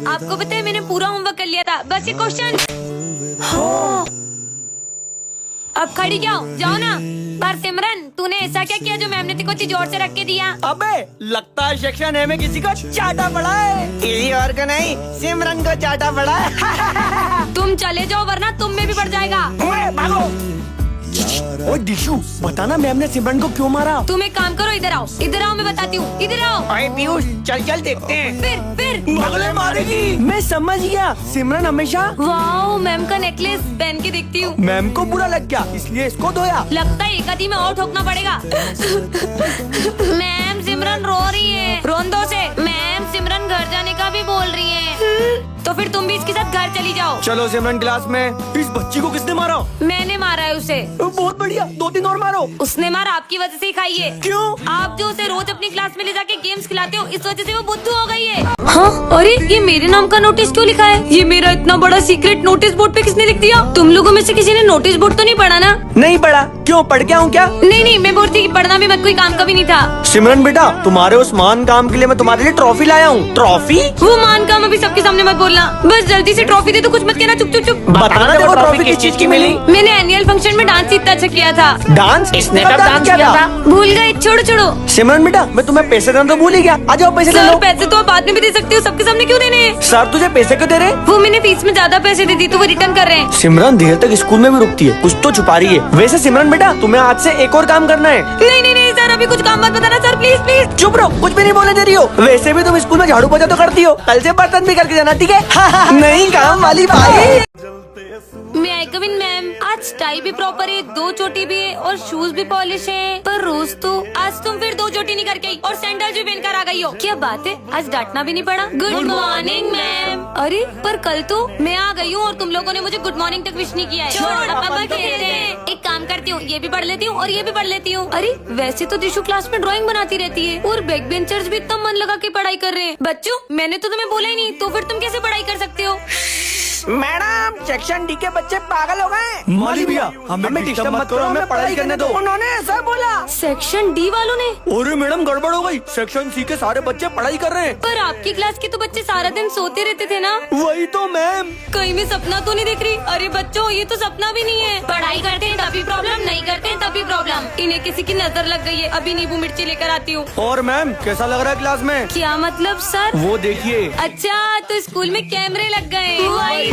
आपको पता है मैंने पूरा होमवर्क कर लिया था, बस ये क्वेश्चन। हाँ। अब खड़ी क्या हो, जाओ ना। पर सिमरन तूने ऐसा क्या किया जो मैम ने तेको इतनी जोर से रख के दिया? अबे लगता है सेक्शन ए में किसी को चाटा पड़ा है। किसी और को नहीं, सिमरन को चाटा पड़ा है। तुम चले जाओ वरना तुम में भी पड़ जाएगा। ओए भागो। ओए दिशु, बताना मैम ने सिमरन को क्यों मारा? तुम एक काम करो, इधर आओ मैं बताती हूँ, इधर आओ। ओए पीयूष, चल चल देखते हैं। फिर अगले मारेगी। मैं समझ गया, सिमरन हमेशा वाओ मैम का नेकलेस पहन के देखती हूँ। मैम को बुरा लग गया इसलिए इसको धोया। लगता है एक आधी में और ठोकना पड़ेगा। मैम सिमरन रो रही है। रोन दो से। मैम सिमरन घर जाने का भी बोल रही है। तो फिर तुम भी इसके साथ घर चली जाओ। चलो सिमरन क्लास में। इस बच्ची को किसने मारा? मैंने मारा है उसे। बहुत बढ़िया, 2-3 और मारो। उसने मारा आपकी वजह से ही खाई है। क्यों? आप जो उसे रोज अपनी क्लास में ले जाके गेम्स खिलाते हो, इस वजह से वो बुद्धू हो गई है। हाँ, अरे ये मेरे नाम का नोटिस क्यों लिखा है? ये मेरा इतना बड़ा सीक्रेट नोटिस बोर्ड पे किसने लिख दिया? तुम लोगों में से किसी ने नोटिस बोर्ड तो नहीं पढ़ा ना? नहीं पढ़ा। क्यों, पढ़ गया हूँ क्या? नहीं, मैं बोलती कि पढ़ना भी मत, कोई काम का भी नहीं था। सिमरन बेटा, तुम्हारे उस महान काम के लिए मैं तुम्हारे लिए ट्रॉफी लाया हूँ। ट्रॉफी? वो महान काम अभी सबके सामने मत बोलना। बस जल्दी से ट्रॉफी दे, तो कुछ मत कहना। चुप चुप चुप। बताना देखो ट्रॉफी किस चीज की मिली? मैंने एनुअल फंक्शन में डांस इतना अच्छा किया था। डांस? इसने कब डांस किया था? भूल गए, छोड़ो। सिमरन बेटा, मैं तुम्हें पैसे देना तो भूल ही गया। आ जाओ पैसे दे सर लो। पैसे तो आप बाद में भी दे सकते हो, सबके सामने क्यों देने हैं? सर तुझे पैसे क्यों दे रहे? वो मैंने फीस में ज्यादा पैसे दे दी तो वो रिटर्न कर रहे हैं। सिमरन देर तक स्कूल में भी रुकती है, कुछ तो छुपा रही है। वैसे सिमरन बेटा, तुम्हें आज से एक और काम करना है। नहीं सर, अभी कुछ काम मत बताना सर, प्लीज। चुप रहो, कुछ भी नहीं बोलने दे रही हो। वैसे भी तुम स्कूल में झाड़ू पोछा तो करती हो, कल से बर्तन भी करके जाना, ठीक है? नहीं काम वाली भाई। मैं आई कम इन मैम। आज टाई भी प्रॉपर है, 2 चोटी भी है और शूज भी पॉलिश है। पर रोज तो आज तुम फिर 2 चोटी नहीं करके आई और सैंडल भी पहन कर आ गई हो। क्या बात है, आज डांटना भी नहीं पड़ा। Good morning ma'am. अरे पर कल तो मैं आ गई हूँ और तुम लोगों ने मुझे गुड मॉर्निंग तक विश नहीं किया है। अब खेलते हैं। एक काम करती हूँ, ये भी पढ़ लेती हूँ और ये भी पढ़ लेती हूँ। अरे वैसे तो दिशु क्लास में ड्राइंग बनाती रहती है और बैक बेंचर्स भी इतना मन लगा के पढ़ाई कर रहे हैं। बच्चों, मैंने तो तुम्हें बोला ही नहीं, तो फिर तुम कैसे पढ़ाई कर सकते हो? मैडम, सेक्शन डी के बच्चे पागल हो गए। मौली भैया, हमें डिस्टर्ब मत करो, हमें पढ़ाई करने दो। उन्होंने ऐसा बोला। सेक्शन डी वालों ने? अरे मैडम, गड़बड़ हो गई। सेक्शन सी के सारे बच्चे पढ़ाई कर रहे हैं। पर आपकी क्लास के तो बच्चे सारा दिन सोते रहते थे ना? वही तो मैम। कहीं मैं सपना तो नहीं देख रही? अरे बच्चों, ये तो सपना भी नहीं है। पढ़ाई करते हैं तभी प्रॉब्लम, नहीं करते हैं तभी प्रॉब्लम। इन्हें किसी की नजर लग गई है, अभी नींबू मिर्ची लेकर आती हूँ। और मैम, कैसा लग रहा है क्लास में? क्या मतलब सर? वो देखिए। अच्छा, तो स्कूल में कैमरे लग गए।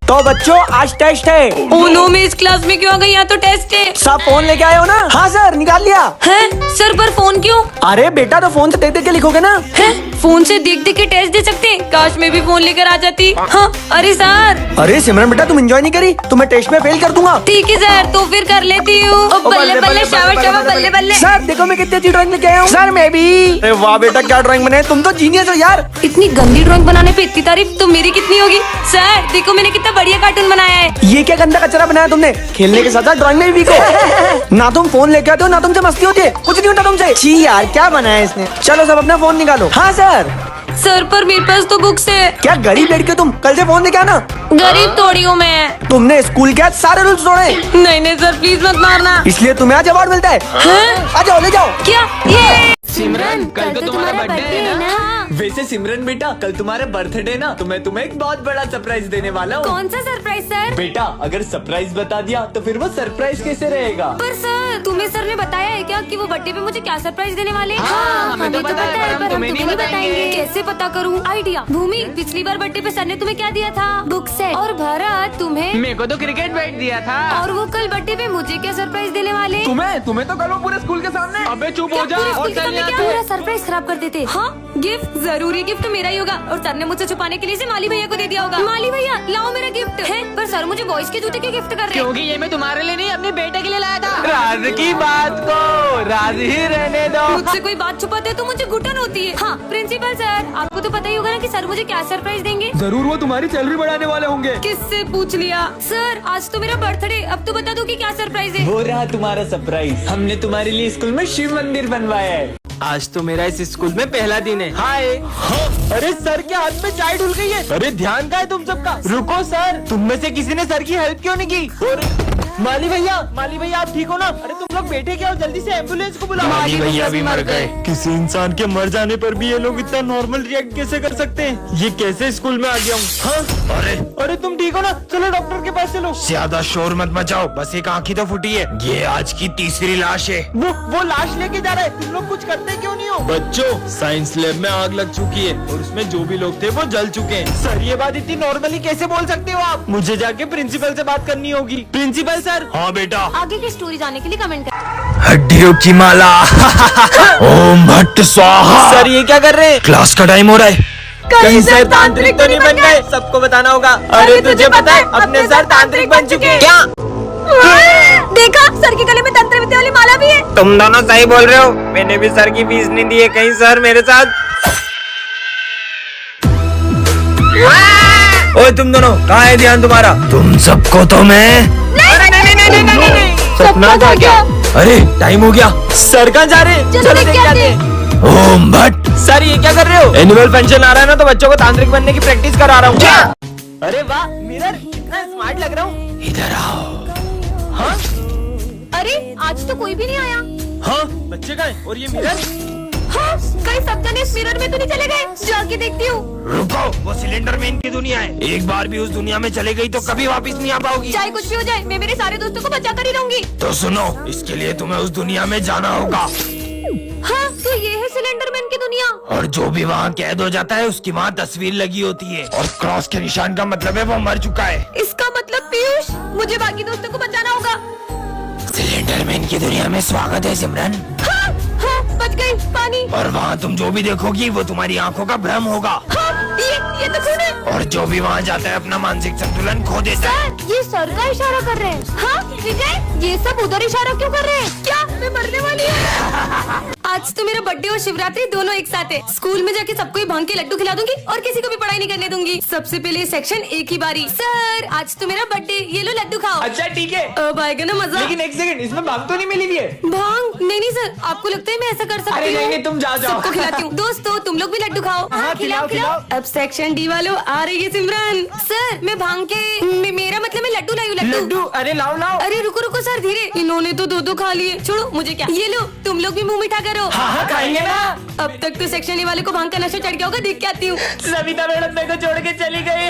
तो बच्चों, आज टेस्ट है। ओह नो, मैं इस क्लास में क्यों आ गई? यहाँ तो टेस्ट है। सब फोन लेके आए हो ना? हाँ सर, निकाल लिया है। सर पर फोन क्यों? अरे बेटा, तो फोन से देख देख के लिखोगे ना। है, फोन से देख देख के टेस्ट दे सकते हैं? काश मैं भी फोन लेकर आ जाती। हाँ, अरे सर। अरे सिमरन बेटा, तुम एंजॉय नहीं करी, तुम्हें टेस्ट में फेल कर दूंगा। ठीक है सर, तो फिर कर लेती हूँ। बल्ले बल्ले, शाबाश बल्ले बल्ले। सर देखो मैं कितनी अच्छी ड्राइंग लेके आया हूँ। सर मैं भी। अरे वाह बेटा, क्या ड्राइंग बनाई, तुम तो जीनियस हो यार। इतनी गंदी ड्राइंग बनाने पे इतनी तारीफ, तो मेरी कितनी होगी? सर देखो मैंने कितना बढ़िया कार्टून बनाया है। ये क्या गंदा कचरा बनाया तुमने? खेलने के साथ साथ ड्राइंग में भी वीक हो। ना तुम फोन लेके आते हो, ना तुमसे मस्ती होती है, कुछ नहीं होता तुमसे। छी यार, क्या बनाया इसने। चलो सब अपना फोन निकालो। हाँ सर पर मेरे पास तो बुक्स है। क्या गरीब लड़की हो तुम, कल से फोन लेके आना। गरीब थोड़ी हूँ मैं। तुमने स्कूल के आज सारे रूल्स तोड़े। नहीं सर, प्लीज मत मारना। इसलिए तुम्हें आज अवार्ड मिलता है। आ जाओ, ले जाओ। क्या ये? सिमरन, कल तो तुम्हारा बर्थडे है ना? हाँ। वैसे सिमरन बेटा, कल तुम्हारा बर्थडे ना, तो मैं तुम्हें एक बहुत बड़ा सरप्राइज देने वाला हूँ। कौन सा सरप्राइज सर? बेटा, अगर सरप्राइज बता दिया तो फिर वो सरप्राइज कैसे रहेगा? पर सर, तुम्हें सर ने बताया है क्या कि वो बर्थडे पे मुझे क्या सरप्राइज देने वाले? हाँ, हमें तो पता है, पर हम तुम्हें नहीं बताएंगे। कैसे पता करूँ? आइडिया। भूमि, पिछली बार बर्थडे पे सर ने तुम्हें क्या दिया था? Book set. और भरत, तुम्हें? मेरे को तो क्रिकेट बैट दिया था। और वो कल बर्थडे पे मुझे क्या सरप्राइज देने वाले? तुम्हें तो कल वो पूरे स्कूल के सामने। अबे चुप हो जा और चल यहाँ से। पूरा सरप्राइज खराब कर देते। हाँ, गिफ्ट जरूरी, गिफ्ट मेरा ही होगा और सर ने मुझसे छुपाने के लिए इसे माली भैया को दे दिया होगा। माली भैया, लाओ मेरा गिफ्ट है। पर सर मुझे बॉयज के जूते के गिफ्ट कर रहे हैं। क्योंकि ये मैं तुम्हारे लिए नहीं, अपने बेटे के लिए लाया था। राज की बात को राज ही रहने दो। मुझसे कोई बात छुपाते है तो मुझे घुटन होती है। हाँ प्रिंसिपल सर, आपको तो पता ही होगा ना कि सर मुझे क्या सरप्राइज देंगे। जरूर वो तुम्हारी सैलरी बढ़ाने वाले होंगे। किससे पूछ लिया? सर आज तो मेरा बर्थडे, अब तो बता दो कि क्या सरप्राइज है। हो रहा तुम्हारा सरप्राइज, हमने तुम्हारे लिए स्कूल में शिव मंदिर बनवाया है। आज तो मेरा इस स्कूल में पहला दिन है। हाय। अरे सर के हाथ में चाय ढुल गई है। अरे ध्यान का है तुम सबका? रुको सर, तुम में से किसी ने सर की हेल्प क्यों नहीं की? और माली भैया आप ठीक हो ना? अरे तुम लोग बैठे क्या हो? जल्दी से एम्बुलेंस को बुलाओ। माली भैया भी मर गए। किसी इंसान के मर जाने पर भी ये लोग इतना नॉर्मल रिएक्ट कैसे कर सकते हैं? ये कैसे स्कूल में आ गया हूँ? हाँ? अरे तुम ठीक हो ना? चलो डॉक्टर के पास चलो। ज्यादा शोर मत मचाओ, बस एक आँख ही तो फूटी है। ये आज की तीसरी लाश है। वो लाश लेके जा रहा है। तुम लोग कुछ करते क्यों नहीं हो? बच्चों, साइंस लैब में आग लग चुकी है और उसमें जो भी लोग थे वो जल चुके हैं। सर, ये बात इतनी नॉर्मली कैसे बोल सकते हो आप? मुझे जाके प्रिंसिपल से बात करनी होगी। Principal sir. हाँ बेटा। आगे की स्टोरी जानने के लिए कमेंट कर। हड्डियों की माला। ओम भट्ट स्वाहा। सर ये क्या कर रहे हैं? क्लास का टाइम हो रहा है। कहीं सर तांत्रिक तो नहीं बन गए? सबको बताना होगा। अरे तुझे पता है अपने सर तांत्रिक बन चुके हैं। क्या? देखा, सर के गले में तंत्र विद्या वाली माला भी है। तुम दोनों सही बोल रहे हो। मैंने भी सर की फीस नहीं दी है। कहीं सर मेरे साथ। ओए तुम दोनों, कहाँ है ध्यान तुम्हारा? तुम सबको तो मैं सपना था क्या? अरे टाइम हो गया। सर कहाँ जा रहे हैं? चलो देख के आते हैं। ओम भट्ट। सर ये क्या कर रहे हो? एनुअल फंक्शन आ रहा है ना, तो बच्चों को तांत्रिक बनने की प्रैक्टिस करा रहा हूँ। अरे वाह मिरर, कितना स्मार्ट लग रहा हूँ। इधर आओ। हाँ अरे आज तो कोई भी नहीं आया। हाँ, बच्चे का है। और ये मिरर? हाँ, कहीं सब जने इस मिरर में तो नहीं चले गए? जाके देखती हूँ। रुको, वो सिलेंडर मैन की दुनिया है। एक बार भी उस दुनिया में चले गई तो कभी वापस नहीं आ पाओगी। चाहे कुछ भी हो जाए, मैं मेरे सारे दोस्तों को बचा कर ही रहूंगी। तो सुनो, इसके लिए तुम्हें उस दुनिया में जाना होगा। हाँ, तो ये है सिलेंडर मैन की दुनिया। और जो भी वहाँ कैद हो जाता है उसकी वहाँ तस्वीर लगी होती है और क्रॉस के निशान का मतलब है वो मर चुका है। इसका मतलब पीयूष, मुझे बाकी दोस्तों को बचाना होगा। सिलेंडर मैन की दुनिया में स्वागत है सिमरन। हाँ, हाँ, बच गई। पानी। और वहाँ तुम जो भी देखोगी वो तुम्हारी आंखों का भ्रम होगा। हाँ, ये तो खून है। और जो भी वहाँ जाता है अपना मानसिक संतुलन खो देता है। सर, ये सर का इशारा कर रहे हैं। हाँ, विजय, ये सब उधर इशारा क्यों कर रहे हैं? क्या मैं मरने वाली हूँ? आज तो मेरा बर्थडे और शिवरात्रि दोनों एक साथ है। स्कूल में जाके सबको ही भांग के लड्डू खिला दूंगी और किसी को भी पढ़ाई नहीं करने दूंगी। सबसे पहले सेक्शन एक ही बारी। सर, आज तो मेरा बर्थडे, ये लो लड्डू खाओ। अच्छा ठीक है, अब आएगा ना मजा। लेकिन एक सेकंड, इसमें भांग तो नहीं मिली हुई है? भांग? नहीं सर, आपको लगता है मैं ऐसा कर सकती अरे हूँ? नहीं, तुम जाओ। सबको खिलाती हूँ। दोस्तों, तुम लोग भी लड्डू खाओ। हाँ, खिलाओ। अब सेक्शन डी वालों आ रही है सिमरन। सर, मैं भांग के मेरा मतलब मैं लड्डू लाई हूँ। लड्डू? अरे लाओ। अरे रुको सर, धीरे। इन्होंने तो दो खा लिए। छोड़ो, मुझे क्या। ये लो, तुम लोग भी मुंह मीठा करो। हाँ, खाएंगे ना। अब तक तो सेक्शन ए वाले को भांग का नशा चढ़ गया होगा। देख के आती हूँ। सविता मैडम मेरे को छोड़ के चली गई।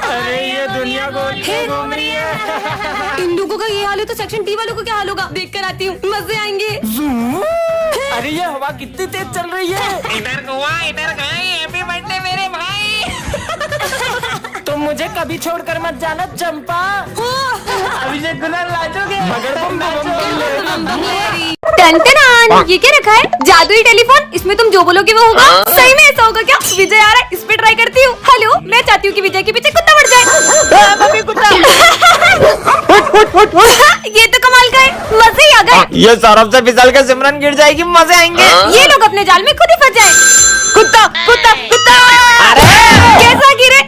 अरे ये दुनिया घूम रही है। इन लोगों का ये हाल है तो सेक्शन डी वालों को क्या हाल होगा? देख कर आती हूँ, मजे आएंगे। अरे ये हवा कितनी तेज चल रही है। इधर गए, हैप्पी बर्थडे मेरे भाई। तुम मुझे कभी छोड़कर मत जाना चंपा। अभी से गुलाल लाजोगे मगर तुम टन ये क्या रखा है? जादुई टेलीफोन। इसमें तुम जो बोलोगे वो होगा। सही में ऐसा होगा क्या? विजय आ रहा है, इस पे ट्राई करती हूँ। हेलो, मैं चाहती हूँ कि विजय के पीछे कुत्ता बढ़ जाए। मम्मी कुत्ता। ये तो कमाल का है, मजे ही आ गए। ये सरफ से फिसल के सिमरन गिर जाएगी, मजे आएंगे। ये लोग अपने जाल में खुद ही फंस जाए। कुत्ता। अरे कैसा गिरे?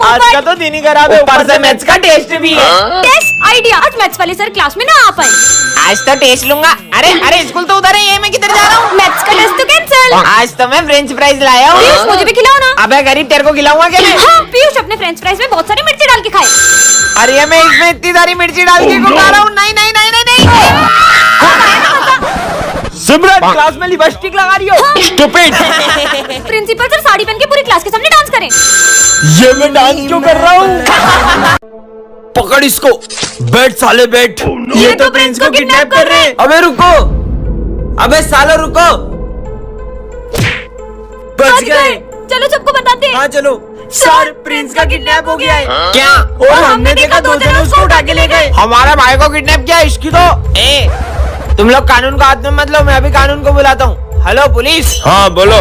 आज का तो दिन ही खराब है, ऊपर से मैथ्स का टेस्ट भी है। Test idea. आज मैथ्स वाले सर क्लास में ना आ पाए। आज तो टेस्ट लूंगा। अरे स्कूल तो उधर है, ये मैं किधर जा रहा हूँ? मैथ्स का टेस्ट तो कैंसिल। आज तो मैं फ्रेंच फ्राइज लाया हूँ। पीयूष, मुझे भी खिलाओ ना। अबे गरीब, तेरे को खिलाऊंगा क्या मैं? हाँ, पीयूष अपने फ्रेंच फ्राइज में बहुत सारी मिर्ची डाल के खाए। अरे मैं इसमें इतनी सारी मिर्ची डाल के खा रहा हूँ। नहीं। सिमरन क्लास में लिपस्टिक लगा रही हो। स्टूपिड। प्रिंसिपल सर साड़ी पहन के पूरी क्लास के सामने डांस करें। ये मैं डांस क्यों कर रहा हूँ? पकड़ इसको, बैठ साले बैठ। ये तो प्रिंस को किडनैप कर रहे हैं। अबे रुको, अबे सालो रुको। बच गए। चलो सबको बताते हैं। हाँ चलो। सर, प्रिंस का किडनैप हो गया है। क्या? और हमने देखा दो जने उसको उठा के ले गए। हमारे भाई को किडनैप किया, इसकी तो। तुम लोग कानून का हाथ में मत लो, मैं अभी कानून को बुलाता हूँ। Hello police. हाँ बोलो,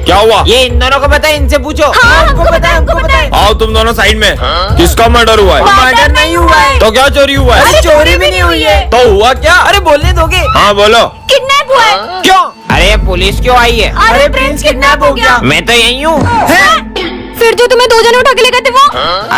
क्या हुआ? ये इन दोनों को पता है, इनसे पूछो। हमको पता है। आओ तुम दोनों साइड में। किसका मर्डर हुआ है? मर्डर नहीं हुआ है। तो क्या चोरी हुआ है? अरे चोरी भी नहीं हुई है। तो हुआ क्या? अरे बोलने दोगे? हाँ बोलो। किडनैप हुआ है। क्यों? अरे पुलिस क्यों आई है? अरे प्रिंस किडनैप हो गया। मैं तो यही हूँ। फिर जो तुम्हें दो जने उठा के ले गए थे वो?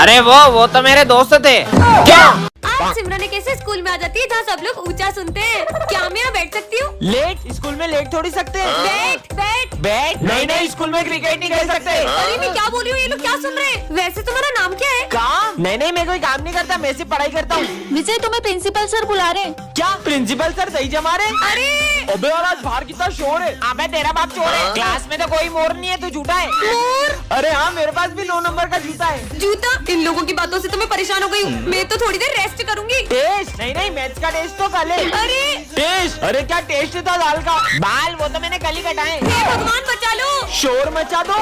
अरे वो तो मेरे दोस्त थे। क्या? आज सिमरन एक ऐसे स्कूल में आ जाती है जहाँ सब लोग ऊंचा सुनते हैं। क्या मैं यहाँ बैठ सकती हूँ? लेट स्कूल में लेट थोड़ी सकते हैं। बैठ बैठ। बैट नहीं स्कूल में क्रिकेट नहीं खेल सकते। अरे मैं क्या बोल रही हूँ, ये लोग क्या सुन रहे हैं? वैसे तुम्हारा नाम क्या है? काम नहीं मैं कोई काम नहीं करता, मैं सिर्फ पढ़ाई करता हूँ। विजय तुम्हें प्रिंसिपल सर बुला रहे हैं। क्या प्रिंसिपल सर सही जमा रहे? अरे अबे और आज बाहर कितना शोर है। अबे तेरा बाप चोर है। क्लास में तो कोई मोर नहीं है, तू झूठा है। मोर? अरे हाँ मेरे पास भी 9 नंबर का जूता है। जूता? इन लोगों की बातों से तो मैं परेशान हो गई हूँ। मैं तो थोड़ी देर रेस्ट करूंगी। टेस्ट नहीं मैथ्स का टेस्ट तो कल है। अरे टेस्ट अरे क्या टेस्ट था दाल का? बाल वो तो मैंने कल ही कटाए। हे भगवान बचा लो। शोर मचा दो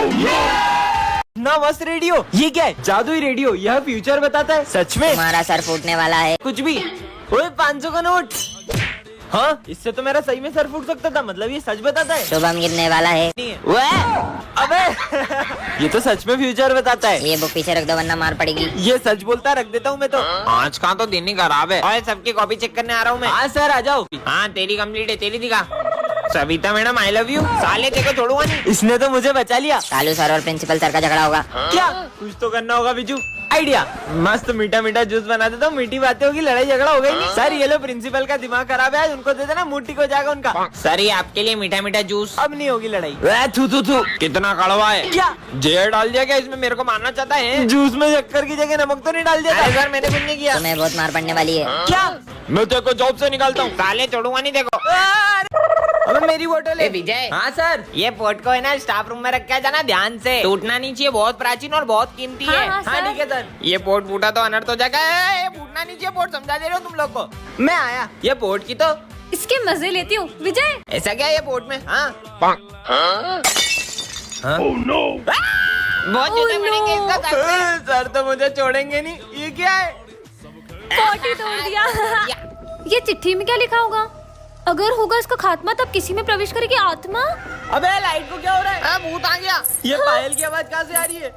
ना। मस्त रेडियो। ये क्या है? जादुई रेडियो। यह फ्यूचर बताता है। सच में? तुम्हारा सर फूटने वाला है। कुछ भी। ओए 500 का नोट। हाँ इससे तो मेरा सही में सर फूट सकता था। मतलब ये सच बताता है। शुभम गिरने वाला है। अबे ये तो सच में फ्यूचर बताता है। ये बुक पीछे रख दो वरना मार पड़ेगी। ये सच बोलता रख देता हूँ मैं तो। आज का तो दिन ही खराब है। और सबकी कॉपी चेक करने आ रहा हूँ मैं। हाँ सर आ जाओ। हाँ तेरी कंप्लीट है, तेरी दिखा। Savita madam I love you. साले तेरे को छोड़ूंगा नहीं। इसने तो मुझे बचा लिया। कालू सर और प्रिंसिपल सर का झगड़ा होगा। क्या? कुछ तो करना होगा बिजू। आइडिया मस्त मीठा मीठा जूस बना देता हूँ। मीठी बातें होगी, लड़ाई झगड़ा हो गई नहीं। सर ये लो प्रिंसिपल का दिमाग खराब है, आज उनको दे देना, मुट्ठी को जाएगा उनका। सर ये आपके लिए मीठा मीठा जूस। अब नहीं होगी लड़ाई। थू कितना कड़वा है। क्या जहर डाल दिया क्या इसमें? मेरे को मारना चाहता है? जूस में शक्कर की जगह नमक तो नहीं डाल दिया? सर मैंने कुछ नहीं किया। तुम्हें बहुत मार पड़ने वाली है। क्या? मैं तेरे को जॉब से निकालता हूँ। साले छोड़ूंगा नहीं देखो। अबे मेरी बोतल है। विजय हाँ सर। ये पोर्ट को है ना स्टाफ रूम में रख के जाना, ध्यान से। टूटना नहीं चाहिए, बहुत प्राचीन और बहुत कीमती है। हाँ, सर। ठीक है सर। ये पोर्ट फूटा तो अनर्थ हो जाएगा। ये फूटना नहीं चाहिए पोर्ट, समझा दे रहे हो तुम लोग को। मैं आया ये पोर्ट की तो इसके मजे लेती हूँ। विजय ऐसा क्या है ये पोर्ट में? हाँ बहुत जूते पड़ेंगे इसका सर तो मुझे छोड़ेंगे नहीं। ये क्या है? पॉटी तोड़ दिया। ये चिट्ठी में क्या लिखा होगा? अगर होगा इसका खात्मा तब किसी में प्रवेश करेगी आत्मा। अबे लाइट को क्या हो रहा है? भूत आ गया। ये पायल की आवाज कहाँ से आ रही है?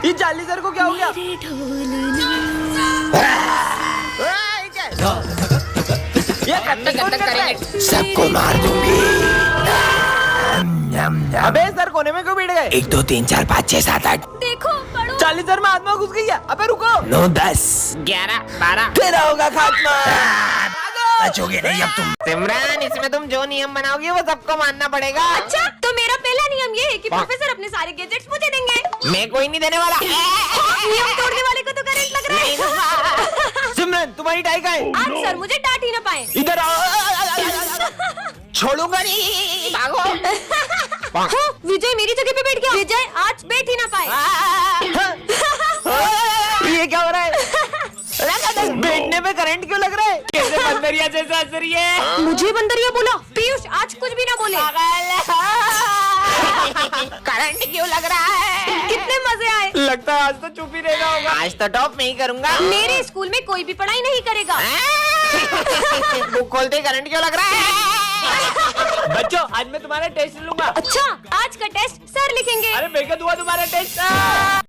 ये चार्ली सर को क्या हो गया? ये कत्तक करेंगे। सबको मार दूंगी। अबे सर कोने में क्यों बैठ गए? 1 2 3 4 5 6 7 8 देखो पढ़ो। चार्ली सर में आत्मा घुस गई है। अबे रुको। 9 10 11 12 तेरा होगा खात्मा। बचोगे नहीं अब तुम। सिमरन इसमें तुम जो नियम बनाओगे वो सबको मानना पड़ेगा। अच्छा तो मेरा पहला नियम ये है कि प्रोफेसर अपने सारे गैजेट्स मुझे देंगे। मैं कोई नहीं देने वाला। नियम तोड़ने वाले को तो करंट लग रहा है। सिमरन तुम्हारी टाई कहाँ है? आज सर मुझे डांट ही ना पाए। इधर आओ। छोड़ूंगा नहीं। भागो। हाँ, विजय मेरी जगह पे बैठ गया। विजय आज बैठ ही ना पाए। ये क्या हो रहा है? बैठने पे करंट क्यों लग रहा है? कैसे बंदरिया जैसा हंस रही है? मुझे बंदरिया बोला? पीयूष आज कुछ भी ना बोले। करंट क्यों लग रहा है? कितने मजे आए। लगता है आज तो चुप ही रहना होगा। आज तो टॉप मैं ही करूंगा। मेरे स्कूल में कोई भी पढ़ाई नहीं करेगा। बुक खोलते ही करंट क्यों लग रहा है? बच्चों आज मैं तुम्हारा टेस्ट लूंगा। अच्छा आज का टेस्ट सर लिखेंगे। अरे मैं क्या दूंगा तुम्हारा टेस्ट?